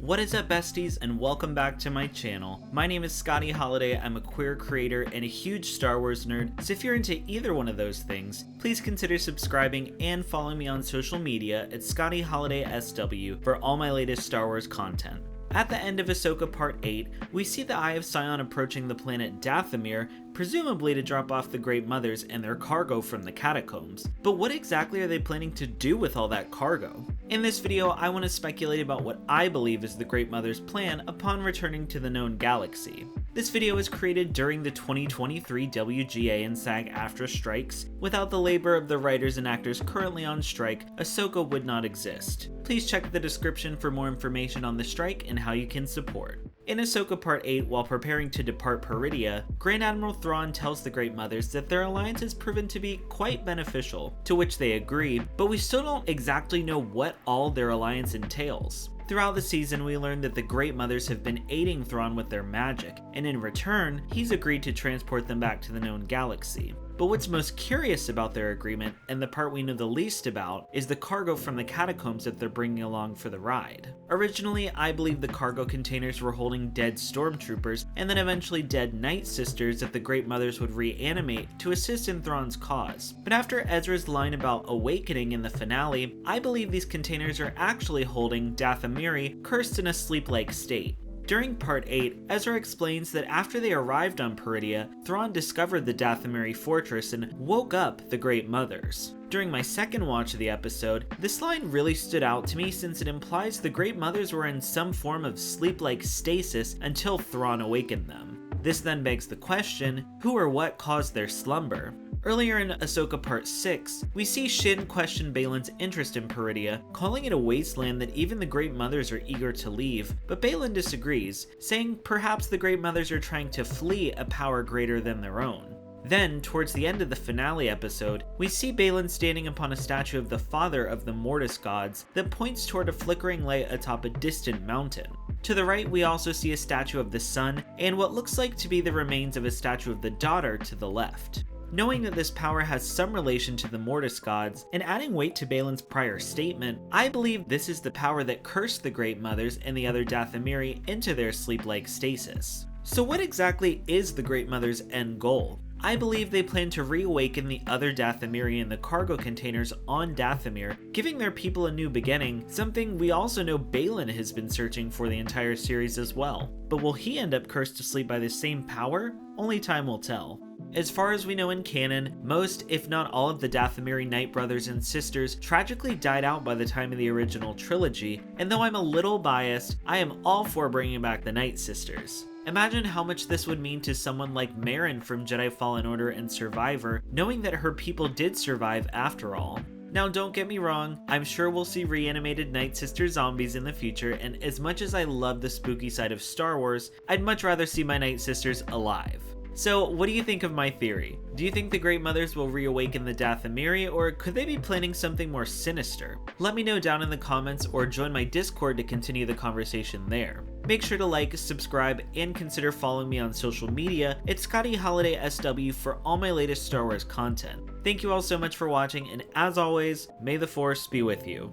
What is up, besties, and welcome back to my channel. My name is Scotty Holiday. I'm a queer creator and a huge Star Wars nerd, so if you're into either one of those things, please consider subscribing and following me on social media at Scotty Holiday SW for all my latest Star Wars content. At the end of Ahsoka Part 8, we see the Eye of Sion approaching the planet Dathomir, presumably to drop off the Great Mothers and their cargo from the catacombs. But what exactly are they planning to do with all that cargo? In this video, I want to speculate about what I believe is the Great Mother's plan upon returning to the known galaxy. This video was created during the 2023 WGA and SAG-AFTRA strikes. Without the labor of the writers and actors currently on strike, Ahsoka would not exist. Please check the description for more information on the strike and how you can support. In Ahsoka Part 8, while preparing to depart Peridia, Grand Admiral Thrawn tells the Great Mothers that their alliance has proven to be quite beneficial, to which they agree, but we still don't exactly know what all their alliance entails. Throughout the season, we learn that the Great Mothers have been aiding Thrawn with their magic, and in return, he's agreed to transport them back to the known galaxy. But what's most curious about their agreement, and the part we know the least about, is the cargo from the catacombs that they're bringing along for the ride. Originally, I believe the cargo containers were holding dead Stormtroopers, and then eventually dead Nightsisters that the Great Mothers would reanimate to assist in Thrawn's cause. But after Ezra's line about awakening in the finale, I believe these containers are actually holding dathomir cursed in a sleep-like state. During Part 8, Ezra explains that after they arrived on Peridia, Thrawn discovered the dathomir fortress and woke up the Great Mothers. During my second watch of the episode, this line really stood out to me since it implies the Great Mothers were in some form of sleep-like stasis until Thrawn awakened them. This then begs the question, who or what caused their slumber? Earlier in Ahsoka Part 6, we see Shin question Baylan's interest in Peridia, calling it a wasteland that even the Great Mothers are eager to leave, but Baylan disagrees, saying perhaps the Great Mothers are trying to flee a power greater than their own. Then, towards the end of the finale episode, we see Baylan standing upon a statue of the father of the mortis gods that points toward a flickering light atop a distant mountain. To the right, we also see a statue of the sun, and what looks like to be the remains of a statue of the daughter to the left. Knowing that this power has some relation to the mortis gods, and adding weight to Baylan's prior statement, I believe this is the power that cursed the Great Mothers and the other dathomir into their sleep-like stasis. So what exactly is the Great Mother's end goal? I believe they plan to reawaken the other dathomir in the cargo containers on Dathomir, giving their people a new beginning, something we also know Baylan has been searching for the entire series as well. But will he end up cursed to sleep by the same power? Only time will tell. As far as we know in canon, most, if not all of the Dathomiri Night brothers and sisters tragically died out by the time of the original trilogy, and though I'm a little biased, I am all for bringing back the Nightsisters. Imagine how much this would mean to someone like Merrin from Jedi Fallen Order and Survivor, knowing that her people did survive after all. Now don't get me wrong, I'm sure we'll see reanimated Nightsister zombies in the future, and as much as I love the spooky side of Star Wars, I'd much rather see my Nightsisters alive. So what do you think of my theory? Do you think the Great Mothers will reawaken the dathomir, or could they be planning something more sinister? Let me know down in the comments or join my Discord to continue the conversation there. Make sure to like, subscribe, and consider following me on social media at Scotty Holiday SW for all my latest Star Wars content. Thank you all so much for watching, and as always, may the Force be with you.